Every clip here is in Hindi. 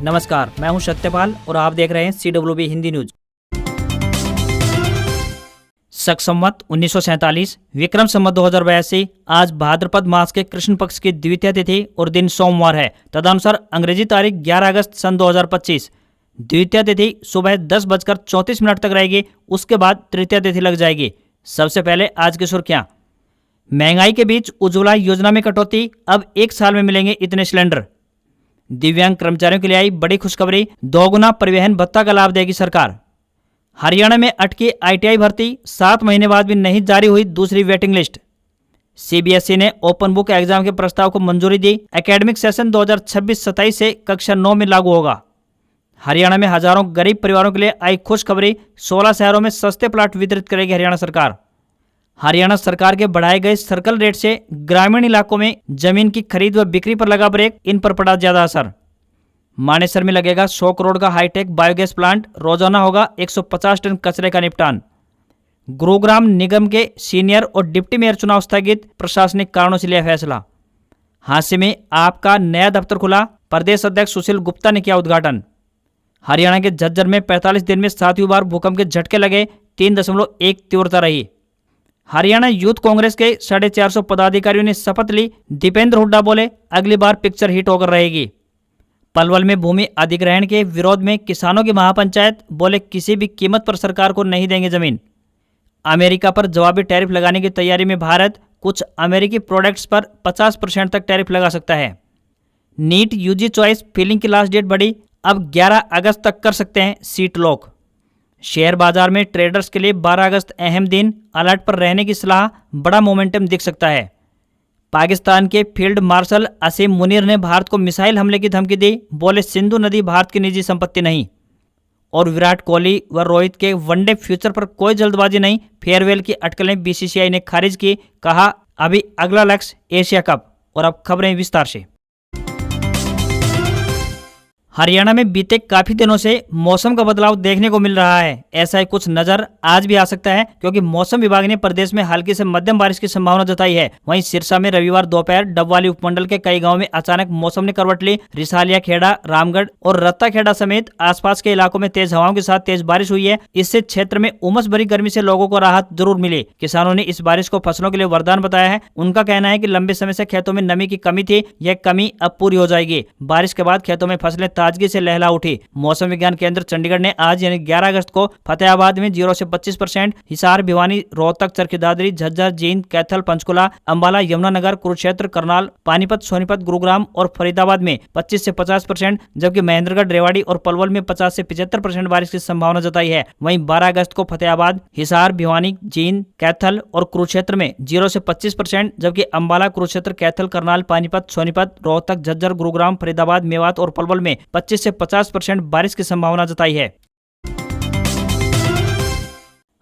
नमस्कार, मैं हूं सत्यपाल और आप देख रहे हैं CWB हिंदी न्यूज। शक संवत 1947 विक्रम संवत 2082 आज भाद्रपद मास के कृष्ण पक्ष की द्वितीय तिथि और दिन सोमवार है। तदनुसार अंग्रेजी तारीख 11 अगस्त सन 2025। द्वितीय तिथि सुबह 10:34 तक रहेगी। उसके बाद तृतीय तिथि लग जाएगी। सबसे पहले आज की सुर्खियां। महंगाई के बीच उज्ज्वला योजना में कटौती, अब 1 साल में मिलेंगे इतने सिलेंडर। दिव्यांग कर्मचारियों के लिए आई बड़ी खुशखबरी, 2 गुना परिवहन भत्ता का लाभ देगी सरकार। हरियाणा में अटकी ITI भर्ती, 7 महीने बाद भी नहीं जारी हुई दूसरी वेटिंग लिस्ट। CBSE ने ओपन बुक एग्जाम के प्रस्ताव को मंजूरी दी। एकेडमिक सेशन 2026-27 से कक्षा 9 में लागू होगा। हरियाणा में हजारों गरीब परिवारों के लिए आई खुशखबरी, 16 शहरों में सस्ते प्लाट वितरित करेगी हरियाणा सरकार। हरियाणा सरकार के बढ़ाए गए सर्कल रेट से ग्रामीण इलाकों में जमीन की खरीद व बिक्री पर लगा ब्रेक, इन पर पड़ा ज्यादा असर। मानेसर में लगेगा 100 करोड़ का हाईटेक बायोगैस प्लांट, रोजाना होगा 150 टन कचरे का निपटान। गुरुग्राम निगम के सीनियर और डिप्टी मेयर चुनाव स्थगित, प्रशासनिक कारणों से लिया फैसला। हादसे में आपका नया दफ्तर खुला, प्रदेश अध्यक्ष सुशील गुप्ता ने किया उद्घाटन। हरियाणा के झज्जर में 45 दिन में 7वीं बार भूकंप के झटके लगे, 3.1 तीव्रता रही। हरियाणा यूथ कांग्रेस के 450 पदाधिकारियों ने शपथ ली। दीपेंद्र हुड्डा बोले, अगली बार पिक्चर हिट होकर रहेगी। पलवल में भूमि अधिग्रहण के विरोध में किसानों की महापंचायत, बोले किसी भी कीमत पर सरकार को नहीं देंगे जमीन। अमेरिका पर जवाबी टैरिफ लगाने की तैयारी में भारत, कुछ अमेरिकी प्रोडक्ट्स पर 50% तक टैरिफ लगा सकता है। नीट UG चॉइस फिलिंग की लास्ट डेट बढ़ी, अब 11 अगस्त तक कर सकते हैं सीट लॉक। शेयर बाजार में ट्रेडर्स के लिए 12 अगस्त अहम दिन, अलर्ट पर रहने की सलाह, बड़ा मोमेंटम दिख सकता है। पाकिस्तान के फील्ड मार्शल असीम मुनीर ने भारत को मिसाइल हमले की धमकी दी, बोले सिंधु नदी भारत की निजी संपत्ति नहीं। और विराट कोहली व रोहित के वनडे फ्यूचर पर कोई जल्दबाजी नहीं, फेयरवेल की अटकलें BCCI ने खारिज की, कहा अभी अगला लक्ष्य एशिया कप। और अब खबरें विस्तार से। हरियाणा में बीते काफी दिनों से मौसम का बदलाव देखने को मिल रहा है। ऐसा ही कुछ नजर आज भी आ सकता है, क्योंकि मौसम विभाग ने प्रदेश में हल्की से मध्यम बारिश की संभावना जताई है। वहीं सिरसा में रविवार दोपहर डबवाली उपमंडल के कई गांवों में अचानक मौसम ने करवट ली। रिसालिया खेड़ा, रामगढ़ और रत्ता खेड़ा समेत आसपास के इलाकों में तेज हवाओं के साथ तेज बारिश हुई है। इससे क्षेत्र में उमस भरी गर्मी से लोगों को राहत जरूर मिली। किसानों ने इस बारिश को फसलों के लिए वरदान बताया है। उनका कहना है कि लंबे समय से खेतों में नमी की कमी थी, यह कमी अब पूरी हो जाएगी। बारिश के बाद खेतों में फसलें ताजगी से लहला उठी। मौसम विज्ञान केंद्र चंडीगढ़ ने आज यानी 11 अगस्त को फतेहाबाद में 0 से 25%, हिसार, भिवानी, रोहतक, चरखी दादरी, झज्जर, जींद, कैथल, पंचकुला, अंबाला, यमुनानगर, कुरुक्षेत्र, करनाल, पानीपत, सोनीपत, गुरुग्राम और फरीदाबाद में 25 से 50%, जबकि महेंद्रगढ़, रेवाड़ी और पलवल में 50 से 75% बारिश की संभावना जताई है। वहीं 12 अगस्त को फतेहाबाद, हिसार, भिवानी, जींद, कैथल और कुरुक्षेत्र में 0 से 25%, जबकि अंबाला, कुरुक्षेत्र, कैथल, करनाल, पानीपत, सोनीपत, रोहतक, झज्जर, गुरुग्राम, फरीदाबाद, मेवात और पलवल में 25 से 50% बारिश की संभावना जताई है।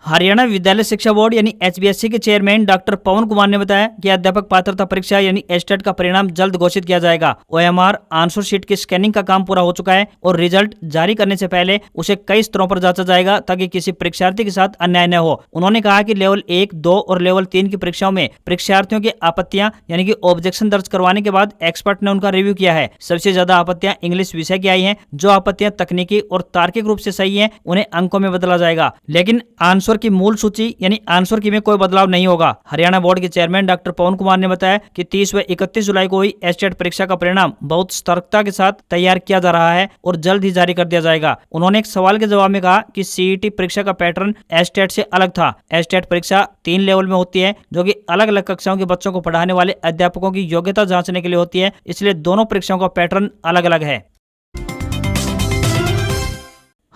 हरियाणा विद्यालय शिक्षा बोर्ड यानी HBSC के चेयरमैन डॉक्टर पवन कुमार ने बताया कि अध्यापक पात्रता परीक्षा यानी एस्टेट का परिणाम जल्द घोषित किया जाएगा। OMR आंसर शीट की स्कैनिंग का काम पूरा हो चुका है और रिजल्ट जारी करने से पहले उसे कई स्तरों पर जांचा जाएगा, ताकि किसी परीक्षार्थी के साथ अन्याय न हो। उन्होंने कहा कि लेवल 1, 2 और लेवल 3 की परीक्षाओं में परीक्षार्थियों की आपत्तियां यानी कि ऑब्जेक्शन दर्ज करवाने के बाद एक्सपर्ट ने उनका रिव्यू किया है। सबसे ज्यादा आपत्तियां इंग्लिश विषय की आई है। जो आपत्तियां तकनीकी और तार्किक रूप से सही है उन्हें अंकों में बदला जाएगा, लेकिन आंसर की मूल सूची यानी आंसर की में कोई बदलाव नहीं होगा। हरियाणा बोर्ड के चेयरमैन डॉक्टर पवन कुमार ने बताया कि 30 व 31 जुलाई को हुई एस्टेट परीक्षा का परिणाम बहुत सतर्कता के साथ तैयार किया जा रहा है और जल्द ही जारी कर दिया जाएगा। उन्होंने एक सवाल के जवाब में कहा कि CET परीक्षा का पैटर्न एस्टेट से अलग था। एस्टेट परीक्षा 3 लेवल में होती है, जो कि अलग अलग कक्षाओं के बच्चों को पढ़ाने वाले अध्यापकों की योग्यता जांचने के लिए होती है, इसलिए दोनों परीक्षाओं का पैटर्न अलग अलग है।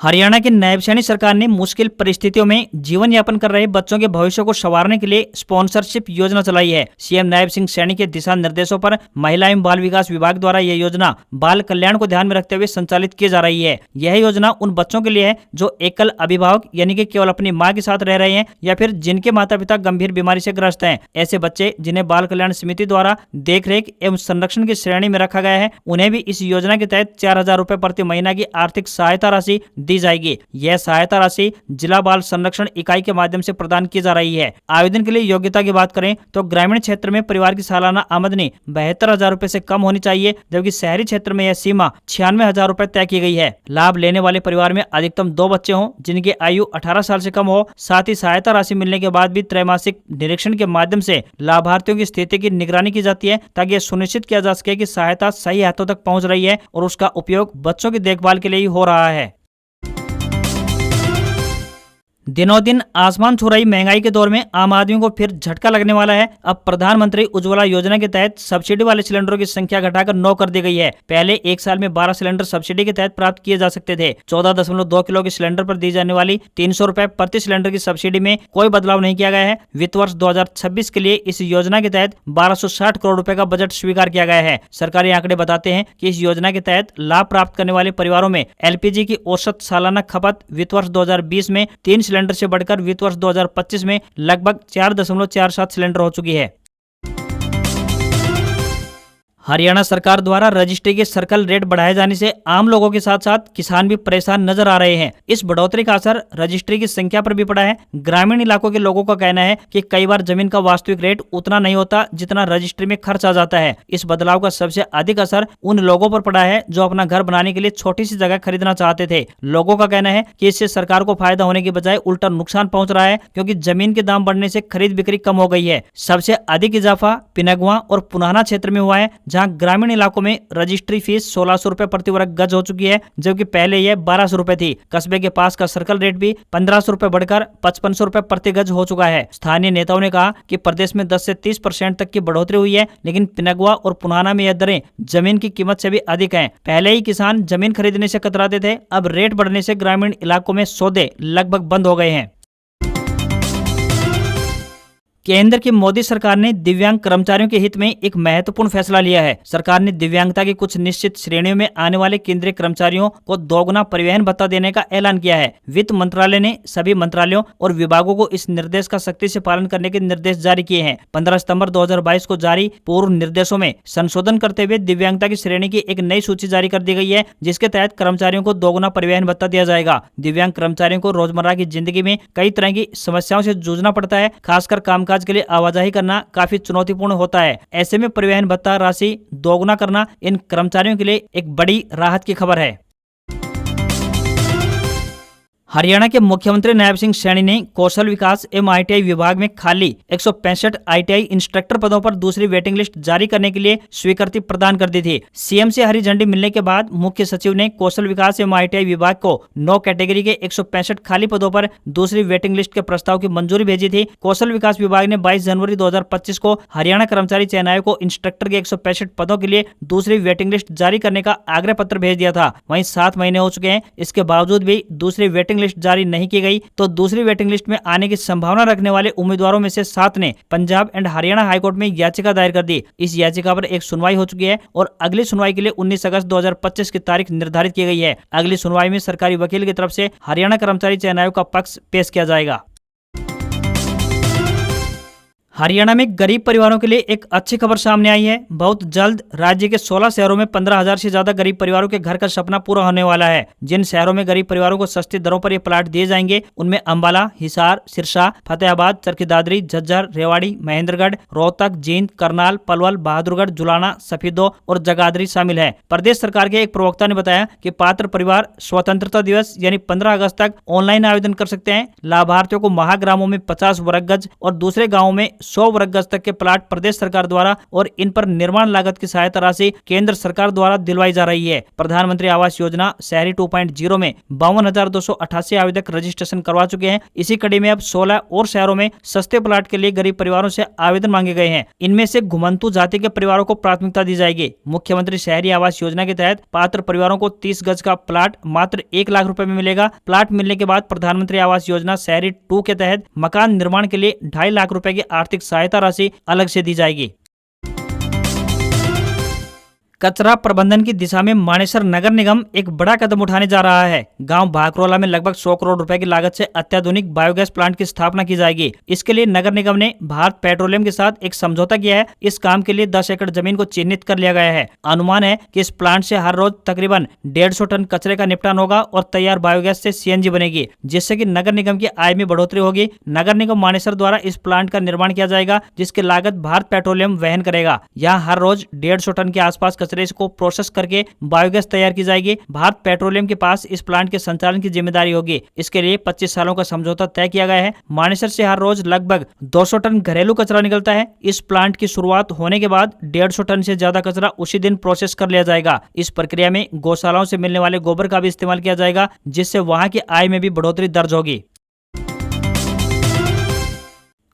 हरियाणा की नायब सैनी सरकार ने मुश्किल परिस्थितियों में जीवन यापन कर रहे बच्चों के भविष्य को संवारने के लिए स्पॉन्सरशिप योजना चलाई है। CM नायब सिंह सैनी के दिशा निर्देशों पर महिला एवं बाल विकास विभाग द्वारा यह योजना बाल कल्याण को ध्यान में रखते हुए संचालित की जा रही है। यह योजना उन बच्चों के लिए है जो एकल अभिभावक यानी कि केवल अपनी मां के साथ रह रहे हैं या फिर जिनके माता पिता गंभीर बीमारी से ग्रस्त हैं। ऐसे बच्चे जिन्हें बाल कल्याण समिति द्वारा देखरेख एवं संरक्षण की श्रेणी में रखा गया है, उन्हें भी इस योजना के तहत 4,000 रुपए प्रति महीना की आर्थिक सहायता राशि दी जाएगी। यह सहायता राशि जिला बाल संरक्षण इकाई के माध्यम से प्रदान की जा रही है। आवेदन के लिए योग्यता की बात करें तो ग्रामीण क्षेत्र में परिवार की सालाना आमदनी 72,000 रुपए से कम होनी चाहिए, जबकि शहरी क्षेत्र में यह सीमा 96,000 रुपए तय की गई है। लाभ लेने वाले परिवार में अधिकतम 2 बच्चे हों जिनकी आयु 18 साल से कम हो। साथ ही सहायता राशि मिलने के बाद भी त्रैमासिक निरीक्षण के माध्यम से लाभार्थियों की स्थिति की निगरानी की जाती है, ताकि यह सुनिश्चित किया जा सके कि सहायता सही हाथों तक पहुंच रही है और उसका उपयोग बच्चों की देखभाल के लिए ही हो रहा है। दिनों दिन आसमान छू रही महंगाई के दौर में आम आदमी को फिर झटका लगने वाला है। अब प्रधानमंत्री उज्ज्वला योजना के तहत सब्सिडी वाले सिलेंडरों की संख्या घटाकर 9 कर दी गई है। पहले एक साल में 12 सिलेंडर सब्सिडी के तहत प्राप्त किए जा सकते थे। 14.2 किलो के सिलेंडर पर दी जाने वाली 300 रुपए प्रति सिलेंडर की सब्सिडी में कोई बदलाव नहीं किया गया है। वित्त वर्ष 2026 के लिए इस योजना के तहत 1260 करोड़ रुपए का बजट स्वीकार किया गया है। सरकारी आंकड़े बताते हैं कि इस योजना के तहत लाभ प्राप्त करने वाले परिवारों में एलपीजी की औसत सालाना खपत वित्त वर्ष 2020 में 3 सिलेंडर से बढ़कर वित्त वर्ष 2025 में लगभग 4.47 सिलेंडर हो चुकी है। हरियाणा सरकार द्वारा रजिस्ट्री के सर्कल रेट बढ़ाए जाने से आम लोगों के साथ साथ किसान भी परेशान नजर आ रहे हैं। इस बढ़ोतरी का असर रजिस्ट्री की संख्या पर भी पड़ा है। ग्रामीण इलाकों के लोगों का कहना है कि कई बार जमीन का वास्तविक रेट उतना नहीं होता जितना रजिस्ट्री में खर्च आ जाता है। इस बदलाव का सबसे अधिक असर उन लोगों पर पड़ा है जो अपना घर बनाने के लिए छोटी सी जगह खरीदना चाहते थे। लोगों का कहना है कि इससे सरकार को फायदा होने की बजाय उल्टा नुकसान पहुंच रहा है, क्योंकि जमीन के दाम बढ़ने से खरीद बिक्री कम हो गई है। सबसे अधिक इजाफा पिनगवा और पुनाना क्षेत्र में हुआ है, जहां ग्रामीण इलाकों में रजिस्ट्री फीस 1600 रुपए प्रति वर्ग गज हो चुकी है, जबकि पहले यह 1200 रुपए थी। कस्बे के पास का सर्कल रेट भी 1500 रुपए बढ़कर 5500 रुपए प्रति गज हो चुका है। स्थानीय नेताओं ने कहा कि प्रदेश में 10 से 30% तक की बढ़ोतरी हुई है, लेकिन पिनगवा और पुनाना में यह दरें जमीन की कीमत से भी अधिक हैं। पहले ही किसान जमीन खरीदने से कतराते थे, अब रेट बढ़ने से ग्रामीण इलाकों में सौदे लगभग बंद हो गए हैं। केंद्र की मोदी सरकार ने दिव्यांग कर्मचारियों के हित में एक महत्वपूर्ण फैसला लिया है। सरकार ने दिव्यांगता की कुछ निश्चित श्रेणियों में आने वाले केंद्रीय कर्मचारियों को दोगुना परिवहन भत्ता देने का ऐलान किया है। वित्त मंत्रालय ने सभी मंत्रालयों और विभागों को इस निर्देश का सख्ती से पालन करने के निर्देश जारी किए हैं। 15 सितंबर 2022 को जारी पूर्व निर्देशों में संशोधन करते हुए दिव्यांगता की श्रेणी की एक नई सूची जारी कर दी गई है, जिसके तहत कर्मचारियों को दोगुना परिवहन भत्ता दिया जाएगा। दिव्यांग कर्मचारियों को रोजमर्रा की जिंदगी में कई तरह की समस्याओं से जूझना पड़ता है, खासकर कामकाज के लिए आवाजाही करना काफी चुनौतीपूर्ण होता है। ऐसे में परिवहन भत्ता राशि दोगुना करना इन कर्मचारियों के लिए एक बड़ी राहत की खबर है। हरियाणा के मुख्यमंत्री नायब सिंह सैनी ने कौशल विकास एवं ITI विभाग में खाली 165 ITI इंस्ट्रक्टर पदों पर दूसरी वेटिंग लिस्ट जारी करने के लिए स्वीकृति प्रदान कर दी थी। CM से हरी झंडी मिलने के बाद मुख्य सचिव ने कौशल विकास एवं ITI विभाग को 9 कैटेगरी के 165 खाली पदों पर दूसरी वेटिंग लिस्ट के प्रस्ताव की मंजूरी भेजी थी। कौशल विकास विभाग ने 22 जनवरी 2025 को हरियाणा कर्मचारी चयन आयोग को इंस्ट्रक्टर के 165 पदों के लिए दूसरी वेटिंग लिस्ट जारी करने का आग्रह पत्र भेज दिया था। वहीं 7 महीने हो चुके हैं, इसके बावजूद भी दूसरी वेटिंग लिस्ट जारी नहीं की गई, तो दूसरी वेटिंग लिस्ट में आने की संभावना रखने वाले उम्मीदवारों में से 7 ने पंजाब एंड हरियाणा हाईकोर्ट में याचिका दायर कर दी। इस याचिका पर एक सुनवाई हो चुकी है और अगली सुनवाई के लिए 19 अगस्त 2025 की तारीख निर्धारित की गई है। अगली सुनवाई में सरकारी वकील की तरफ से हरियाणा कर्मचारी चयन आयोग का पक्ष पेश किया जाएगा। हरियाणा में गरीब परिवारों के लिए एक अच्छी खबर सामने आई है। बहुत जल्द राज्य के 16 शहरों में 15,000 से ज्यादा गरीब परिवारों के घर का सपना पूरा होने वाला है। जिन शहरों में गरीब परिवारों को सस्ती दरों पर ये प्लाट दिए जाएंगे, उनमें अंबाला, हिसार, सिरसा, फतेहाबाद, चरखी दादरी, झज्जर, रेवाड़ी, महेंद्रगढ़, रोहतक, जींद, करनाल, पलवल, बहादुरगढ़, जुलाना, सफीदो और जगाधरी शामिल है। प्रदेश सरकार के एक प्रवक्ता ने बताया कि पात्र परिवार स्वतंत्रता दिवस यानी 15 अगस्त तक ऑनलाइन आवेदन कर सकते हैं। लाभार्थियों को महाग्रामों में 50 वर्ग गज और दूसरे गाँवों में 100 वर्ग गज तक के प्लाट प्रदेश सरकार द्वारा और इन पर निर्माण लागत की सहायता राशि केंद्र सरकार द्वारा दिलवाई जा रही है। प्रधानमंत्री आवास योजना शहरी 2.0 में 52,288 आवेदक रजिस्ट्रेशन करवा चुके हैं। इसी कड़ी में अब 16 और शहरों में सस्ते प्लाट के लिए गरीब परिवारों से आवेदन मांगे गए हैं। इनमें से घुमंतु जाति के परिवारों को प्राथमिकता दी जाएगी। मुख्यमंत्री शहरी आवास योजना के तहत पात्र परिवारों को 30 गज का प्लाट मात्र 1 लाख रुपए में मिलेगा। प्लाट मिलने के बाद प्रधानमंत्री आवास योजना शहरी 2 के तहत मकान निर्माण के लिए 2.5 लाख रुपए की आर्थिक सहायता राशि अलग से दी जाएगी। कचरा प्रबंधन की दिशा में मानेसर नगर निगम एक बड़ा कदम उठाने जा रहा है। गांव भाकरोला में लगभग 100 करोड़ रुपए की लागत से अत्याधुनिक बायोगैस प्लांट की स्थापना की जाएगी। इसके लिए नगर निगम ने भारत पेट्रोलियम के साथ एक समझौता किया है। इस काम के लिए 10 एकड़ जमीन को चिन्हित कर लिया गया है। अनुमान है कि इस प्लांट से हर रोज तकरीबन 150 टन कचरे का निपटान होगा और तैयार बायोगैस से सीएनजी बनेगी, जिससे कि नगर निगम की आय में बढ़ोतरी होगी। नगर निगम मानेसर द्वारा इस प्लांट का निर्माण किया जाएगा, जिसकी लागत भारत पेट्रोलियम वहन करेगा। यहाँ हर रोज 150 टन के आसपास कचरे को प्रोसेस करके बायोगैस तैयार की जाएगी। भारत पेट्रोलियम के पास इस प्लांट के संचालन की जिम्मेदारी होगी। इसके लिए 25 सालों का समझौता तय किया गया है। मानेसर से हर रोज लगभग 200 टन घरेलू कचरा निकलता है। इस प्लांट की शुरुआत होने के बाद 150 टन से ज्यादा कचरा उसी दिन प्रोसेस कर लिया जाएगा। इस प्रक्रिया में गौशालाओं से मिलने वाले गोबर का भी इस्तेमाल किया जाएगा, जिससे वहां की आय में भी बढ़ोतरी दर्ज होगी।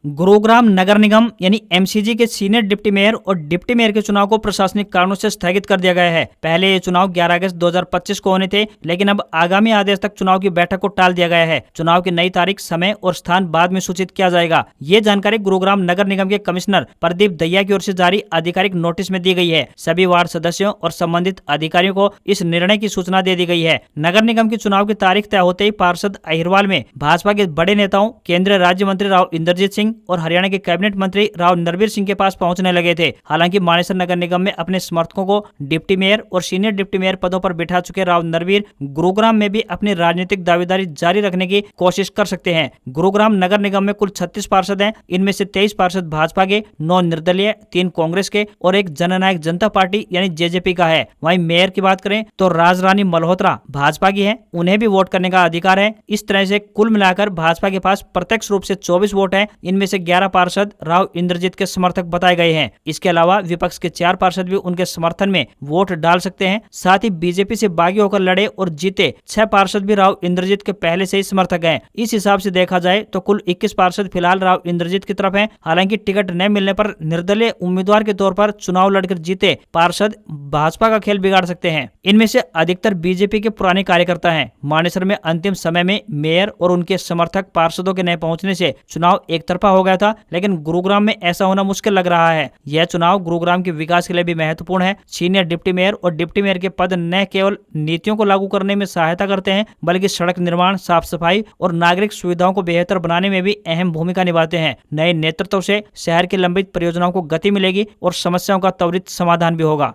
गुरुग्राम नगर निगम यानी एमसीजी के सीनियर डिप्टी मेयर और डिप्टी मेयर के चुनाव को प्रशासनिक कारणों से स्थगित कर दिया गया है। पहले ये चुनाव 11 अगस्त 2025 को होने थे, लेकिन अब आगामी आदेश तक चुनाव की बैठक को टाल दिया गया है। चुनाव की नई तारीख, समय और स्थान बाद में सूचित किया जाएगा। ये जानकारी गुरुग्राम नगर निगम के कमिश्नर प्रदीप दहिया की ओर से जारी आधिकारिक नोटिस में दी गई है। सभी वार्ड सदस्यों और संबंधित अधिकारियों को इस निर्णय की सूचना दे दी गई है। नगर निगम के चुनाव की तारीख तय होते ही पार्षद अहिरवाल में भाजपा के बड़े नेताओं, केंद्रीय राज्य मंत्री राव इंद्रजीत सिंह और हरियाणा के कैबिनेट मंत्री राव नरवीर सिंह के पास पहुंचने लगे थे। हालांकि मानेसर नगर निगम में अपने समर्थकों को डिप्टी मेयर और सीनियर डिप्टी मेयर पदों पर बिठा चुके राव नरवीर गुरुग्राम में भी अपनी राजनीतिक दावेदारी जारी रखने की कोशिश कर सकते हैं। गुरुग्राम नगर निगम में कुल 36 पार्षद हैं। इनमें से 23 पार्षद भाजपा के, 9 निर्दलीय, 3 कांग्रेस के और 1 जननायक जनता पार्टी यानी जेजेपी का है। वहीं मेयर की बात करें तो राजरानी मल्होत्रा भाजपा की है, उन्हें भी वोट करने का अधिकार है। इस तरह से कुल मिलाकर भाजपा के पास प्रत्यक्ष रूप से 24 वोट है। इनमें से 11 पार्षद राव इंद्रजीत के समर्थक बताए गए हैं। इसके अलावा विपक्ष के 4 पार्षद भी उनके समर्थन में वोट डाल सकते हैं। साथ ही बीजेपी से बागी होकर लड़े और जीते 6 पार्षद भी राव इंद्रजीत के पहले से ही समर्थक हैं। इस हिसाब से देखा जाए तो कुल 21 पार्षद फिलहाल राव इंद्रजीत की तरफ हैं। हालांकि टिकट न मिलने पर निर्दलीय उम्मीदवार के तौर पर चुनाव लड़कर जीते पार्षद भाजपा का खेल बिगाड़ सकते हैं। इनमें से अधिकतर बीजेपी के पुराने कार्यकर्ता हैं। मानेसर में अंतिम समय में मेयर और उनके समर्थक पार्षदों के न पहुंचने से चुनाव एक तरफा हो गया था, लेकिन गुरुग्राम में ऐसा होना मुश्किल लग रहा है। यह चुनाव गुरुग्राम के विकास के लिए भी महत्वपूर्ण है। सीनियर डिप्टी मेयर और डिप्टी मेयर के पद न केवल नीतियों को लागू करने में सहायता करते हैं, बल्कि सड़क निर्माण, साफ सफाई और नागरिक सुविधाओं को बेहतर बनाने में भी अहम भूमिका निभाते हैं। नए नेतृत्व से शहर की लंबित परियोजनाओं को गति मिलेगी और समस्याओं का त्वरित समाधान भी होगा।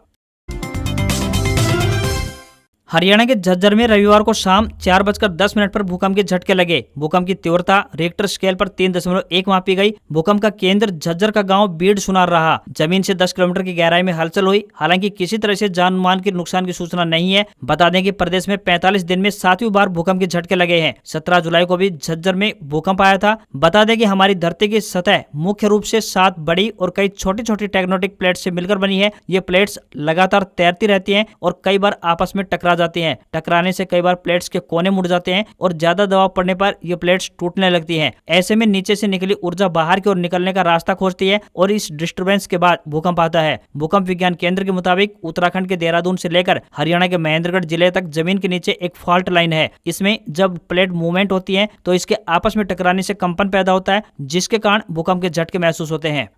हरियाणा के झज्जर में रविवार को शाम 4:10 पर भूकंप के झटके लगे। भूकंप की तीव्रता रिक्टर स्केल पर 3.1 मापी गई। भूकंप का केंद्र झज्जर का गांव बीड़ सुनार रहा। जमीन से 10 किलोमीटर की गहराई में हलचल हुई। हालांकि किसी तरह से जान माल के नुकसान की सूचना नहीं है। बता दें कि प्रदेश में 45 दिन में 7वीं बार भूकंप के झटके लगे हैं। 17 जुलाई को भी झज्जर में भूकंप आया था। बता दें कि हमारी धरती की सतह मुख्य रूप से 7 बड़ी और कई छोटी छोटी टेक्टोनिक प्लेट से मिलकर बनी है। ये प्लेट्स लगातार तैरती रहती हैं और कई बार आपस में टकरा जाती हैं। टकराने से कई बार प्लेट्स के कोने मुड़ जाते हैं और ज्यादा दबाव पड़ने पर ये प्लेट्स टूटने लगती हैं। ऐसे में नीचे से निकली ऊर्जा बाहर की ओर निकलने का रास्ता खोजती है और इस डिस्टर्बेंस के बाद भूकंप आता है। भूकंप विज्ञान केंद्र के मुताबिक उत्तराखंड के देहरादून से लेकर हरियाणा के महेंद्रगढ़ जिले तक जमीन के नीचे एक फॉल्ट लाइन है। इसमें जब प्लेट मूवमेंट होती है तो इसके आपस में टकराने से कंपन पैदा होता है, जिसके कारण भूकंप के झटके महसूस होते हैं।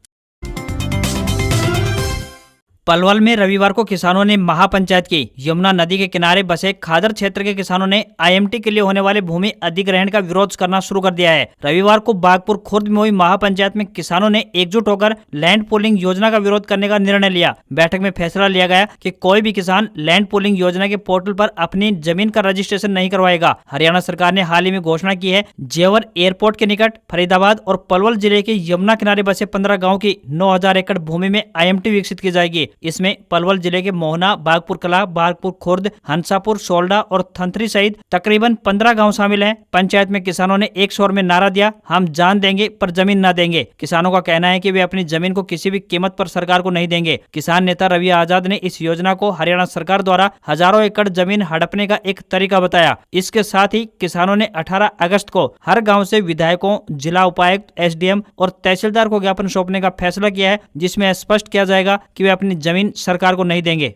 पलवल में रविवार को किसानों ने महापंचायत की। यमुना नदी के किनारे बसे खादर क्षेत्र के किसानों ने आईएमटी के लिए होने वाले भूमि अधिग्रहण का विरोध करना शुरू कर दिया है। रविवार को बागपुर खुर्द में हुई महापंचायत में किसानों ने एकजुट होकर लैंड पूलिंग योजना का विरोध करने का निर्णय लिया। बैठक में फैसला लिया गया कि कोई भी किसान लैंड पूलिंग योजना के पोर्टल पर अपनी जमीन का रजिस्ट्रेशन नहीं करवाएगा। हरियाणा सरकार ने हाल ही में घोषणा की है, जेवर एयरपोर्ट के निकट फरीदाबाद और पलवल जिले के यमुना किनारे बसे 15 गाँव की 9000 एकड़ भूमि में आईएमटी विकसित की जाएगी। इसमें पलवल जिले के मोहना, बागपुर कला, बागपुर खुर्द, हंसापुर, सोल्डा और थंथरी सहित तकरीबन 15 गांव शामिल हैं। पंचायत में किसानों ने एक स्वर में नारा दिया, हम जान देंगे पर जमीन न देंगे। किसानों का कहना है कि वे अपनी जमीन को किसी भी कीमत पर सरकार को नहीं देंगे। किसान नेता रवि आजाद ने इस योजना को हरियाणा सरकार द्वारा हजारों एकड़ जमीन हड़पने का एक तरीका बताया। इसके साथ ही किसानों ने 18 अगस्त को हर गाँव से विधायकों, जिला उपायुक्त, एसडीएम और तहसीलदार को ज्ञापन सौंपने का फैसला किया है, जिसमें स्पष्ट किया जाएगा कि वे अपनी जमीन सरकार को नहीं देंगे।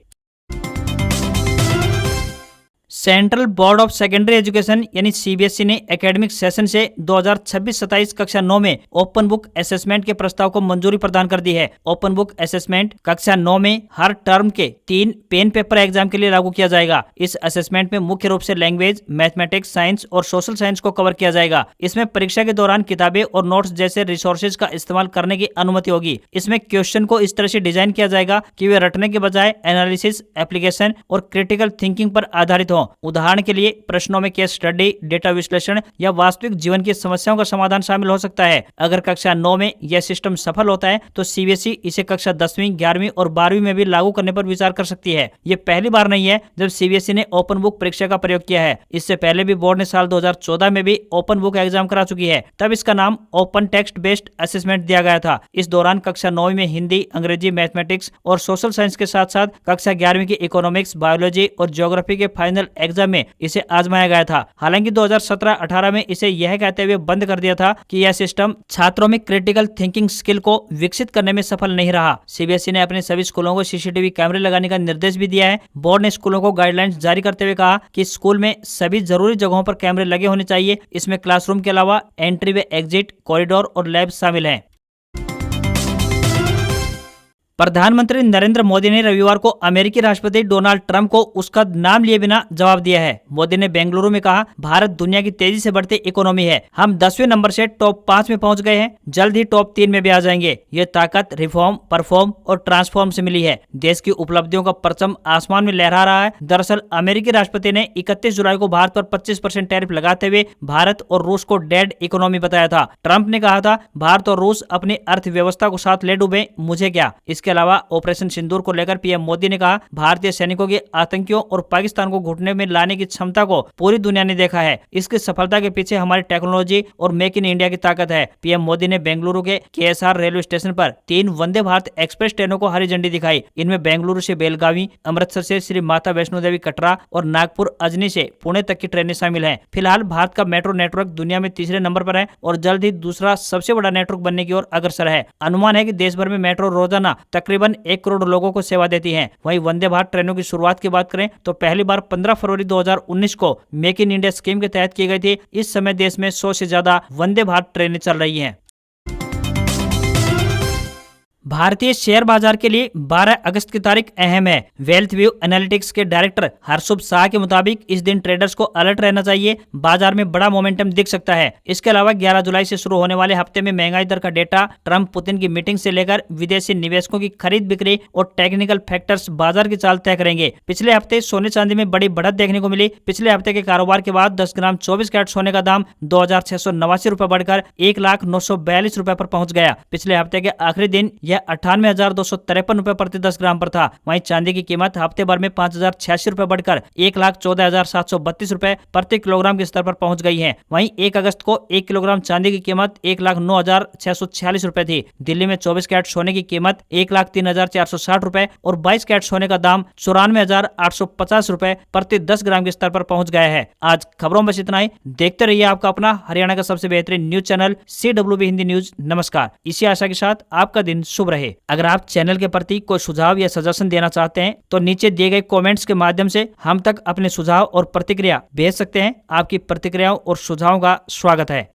Central board of secondary education यानी सीबीएसई ने एकेडमिक सेशन से 2026-27 कक्षा 9 में ओपन बुक असेसमेंट के प्रस्ताव को मंजूरी प्रदान कर दी है। ओपन बुक असेसमेंट कक्षा 9 में हर टर्म के 3 पेन पेपर एग्जाम के लिए लागू किया जाएगा। इस असेसमेंट में मुख्य रूप से लैंग्वेज, मैथमेटिक्स, साइंस और सोशल साइंस को कवर किया जाएगा। इसमें परीक्षा के दौरान किताबें और नोट्स जैसे रिसोर्सेज का इस्तेमाल करने की अनुमति होगी। इसमें क्वेश्चन को इस तरह से डिजाइन किया जाएगा कि वे रटने के बजाय एनालिसिस, एप्लीकेशन और क्रिटिकल थिंकिंग पर आधारित हो। उदाहरण के लिए प्रश्नों में केस स्टडी, डेटा विश्लेषण या वास्तविक जीवन की समस्याओं का समाधान शामिल हो सकता है। अगर कक्षा 9 में यह सिस्टम सफल होता है तो सीबीएसई इसे कक्षा 10वीं, 11वीं और 12वीं में भी लागू करने पर विचार कर सकती है। ये पहली बार नहीं है जब सीबीएसई ने ओपन बुक परीक्षा का प्रयोग किया है। इससे पहले भी बोर्ड ने साल 2014 में भी ओपन बुक एग्जाम करा चुकी है। तब इसका नाम ओपन टेक्स्ट बेस्ड असेसमेंट दिया गया था। इस दौरान कक्षा 9 में हिंदी, अंग्रेजी, मैथमेटिक्स और सोशल साइंस के साथ साथ कक्षा 11वीं की इकोनॉमिक्स, बायोलॉजी और ज्योग्राफी के फाइनल एग्जाम में इसे आजमाया गया था। हालांकि 2017-18 में इसे यह कहते हुए बंद कर दिया था कि यह सिस्टम छात्रों में क्रिटिकल थिंकिंग स्किल को विकसित करने में सफल नहीं रहा। सीबीएसई ने अपने सभी स्कूलों को सीसीटीवी कैमरे लगाने का निर्देश भी दिया है। बोर्ड ने स्कूलों को गाइडलाइंस जारी करते हुए कहा कि स्कूल में सभी जरूरी जगहों पर कैमरे लगे होने चाहिए। इसमें क्लासरूम के अलावा एंट्री वे एग्जिट, कॉरिडोर और लैब शामिल हैं। प्रधानमंत्री नरेंद्र मोदी ने रविवार को अमेरिकी राष्ट्रपति डोनाल्ड ट्रंप को उसका नाम लिए बिना जवाब दिया है। मोदी ने बेंगलुरु में कहा, भारत दुनिया की तेजी से बढ़ती इकोनॉमी है। हम 10वें नंबर से टॉप 5 में पहुंच गए हैं। जल्द ही टॉप 3 में भी आ जाएंगे। ये ताकत रिफॉर्म, परफॉर्म और ट्रांसफॉर्म से मिली है। देश की उपलब्धियों का परचम आसमान में लहरा रहा है। दरअसल अमेरिकी राष्ट्रपति ने 31 जुलाई को भारत पर 25% टैरिफ लगाते हुए भारत और रूस को डेड इकोनॉमी बताया था। ट्रंप ने कहा था, भारत और रूस अपनी अर्थव्यवस्था को साथ ले डूबे, मुझे क्या। इसके अलावा ऑपरेशन सिंदूर को लेकर पीएम मोदी ने कहा, भारतीय सैनिकों की आतंकियों और पाकिस्तान को घुटने में लाने की क्षमता को पूरी दुनिया ने देखा है। इसकी सफलता के पीछे हमारी टेक्नोलॉजी और मेक इन इंडिया की ताकत है। पीएम मोदी ने बेंगलुरु के केएसआर रेलवे स्टेशन पर 3 वंदे भारत एक्सप्रेस ट्रेनों को हरी झंडी दिखाई। इनमें बेंगलुरु से बेलगावी, अमृतसर से श्री माता वैष्णो देवी कटरा और नागपुर अजनी से पुणे तक की ट्रेनें शामिल हैं। फिलहाल भारत का मेट्रो नेटवर्क दुनिया में 3रे नंबर पर है और जल्द ही दूसरा सबसे बड़ा नेटवर्क बनने की ओर अग्रसर है। अनुमान है कि देश भर में मेट्रो रोजाना तकरीबन 1 करोड़ लोगों को सेवा देती हैं। वहीं वंदे भारत ट्रेनों की शुरुआत की बात करें तो पहली बार 15 फरवरी 2019 को मेक इन इंडिया स्कीम के तहत की गई थी। इस समय देश में 100 से ज्यादा वंदे भारत ट्रेनें चल रही हैं। भारतीय शेयर बाजार के लिए 12 अगस्त की तारीख अहम है। वेल्थ व्यू एनालिटिक्स के डायरेक्टर हर्षुभ शाह के मुताबिक इस दिन ट्रेडर्स को अलर्ट रहना चाहिए। बाजार में बड़ा मोमेंटम दिख सकता है। इसके अलावा 11 जुलाई से शुरू होने वाले हफ्ते में महंगाई दर का डेटा, ट्रंप पुतिन की मीटिंग से लेकर विदेशी निवेशकों की खरीद बिक्री और टेक्निकल फैक्टर्स बाजार की चाल तय करेंगे। पिछले हफ्ते सोने चांदी में बड़ी बढ़त देखने को मिली। पिछले हफ्ते के कारोबार के बाद 10 ग्राम 24 कैरेट सोने का दाम 2689 रुपए बढ़कर 1,942 रुपए पर पहुंच गया। पिछले हफ्ते के आखिरी दिन यह 98,253 रुपए प्रति 10 ग्राम पर था। वहीं चांदी की कीमत हफ्ते भर में 5,086 रुपए बढ़कर 1,14,732 रुपए प्रति किलोग्राम के स्तर पर पहुंच गई है। वहीं 1 अगस्त को 1 किलोग्राम चांदी की कीमत 1,09,646 रुपए थी। दिल्ली में 24 कैरेट सोने की कीमत 1,03,460 रुपए और 22 कैरेट सोने का दाम 94,850 रुपए प्रति 10 ग्राम के स्तर पर पहुंच गया है। आज खबरों में बस इतना ही। देखते रहिए आपका अपना हरियाणा का सबसे बेहतरीन news channel CWB Hindi news. नमस्कार। इसी आशा के साथ आपका दिन शुभ रहे। अगर आप चैनल के प्रति कोई सुझाव या सजेशन देना चाहते हैं तो नीचे दिए गए कमेंट्स के माध्यम से हम तक अपने सुझाव और प्रतिक्रिया भेज सकते हैं। आपकी प्रतिक्रियाओं और सुझावों का स्वागत है।